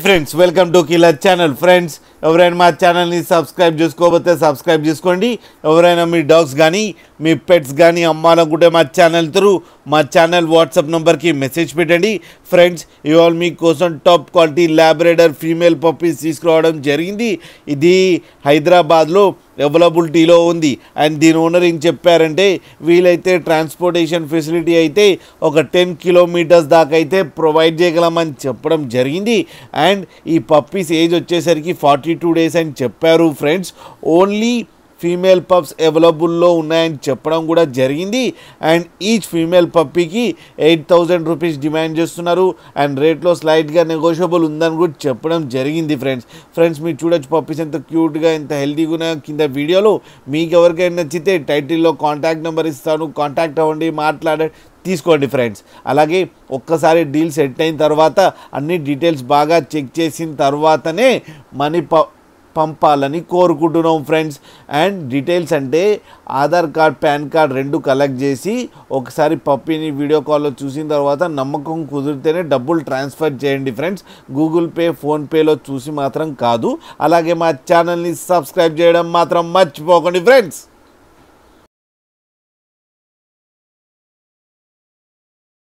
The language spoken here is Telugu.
Friends welcome to killer channel. Friends ఎవరైనా మా ఛానల్ని సబ్స్క్రైబ్ చేసుకోకపోతే సబ్స్క్రైబ్ చేసుకోండి. ఎవరైనా మీ డాగ్స్ కానీ మీ పెట్స్ కానీ అమ్మాలనుకుంటే మా ఛానల్ త్రూ మా ఛానల్ వాట్సాప్ నెంబర్కి మెసేజ్ పెట్టండి. ఫ్రెండ్స్ ఇవాళ మీకోసం top quality Labrador female puppies తీసుకురావడం జరిగింది. ఇది హైదరాబాద్లో అవైలబిలిటీలో ఉంది. అండ్ దీని ఓనర్ ఏం చెప్పారంటే వీలైతే ట్రాన్స్పోర్టేషన్ ఫెసిలిటీ అయితే ఒక 10 కిలోమీటర్స్ దాకా అయితే ప్రొవైడ్ చేయగలమని చెప్పడం జరిగింది. అండ్ ఈ పప్పీస్ ఏజ్ వచ్చేసరికి 42 డేస్ అని చెప్పారు. ఫ్రెండ్స్ ఓన్లీ ఫీమేల్ పప్స్ అవైలబుల్లో ఉన్నాయని చెప్పడం కూడా జరిగింది. అండ్ ఈచ్ ఫీమేల్ పప్పీకి 8,000 రూపీస్ డిమాండ్ చేస్తున్నారు. అండ్ రేట్లో స్లైట్గా నెగోషియబుల్ ఉందని కూడా చెప్పడం జరిగింది. ఫ్రెండ్స్ మీరు చూడొచ్చు పప్పీస్ ఎంత క్యూట్గా ఎంత హెల్తీగా ఉన్నాయో కింద వీడియోలో. మీకు ఎవరికైనా నచ్చితే టైటిల్లో కాంటాక్ట్ నెంబర్ ఇస్తాను, కాంటాక్ట్ అవ్వండి, మాట్లాడండి, తీసుకోండి. ఫ్రెండ్స్ అలాగే ఒక్కసారి డీల్ సెట్ అయిన తర్వాత అన్ని డీటెయిల్స్ బాగా చెక్ చేసిన తర్వాతనే మనీ పంపాలని కోరుకుంటున్నాం. ఫ్రెండ్స్ అండ్ డీటెయిల్స్ అంటే Aadhaar card, pan card 2 collect చేసి ఒకసారి పప్పీని వీడియో కాల్లో చూసిన తర్వాత నమ్మకం కుదిరితేనే డబ్బులు ట్రాన్స్ఫర్ చేయండి. ఫ్రెండ్స్ గూగుల్ పే, ఫోన్పేలో చూసి మాత్రం కాదు. అలాగే మా ఛానల్ని సబ్స్క్రైబ్ చేయడం మాత్రం మర్చిపోకండి. ఫ్రెండ్స్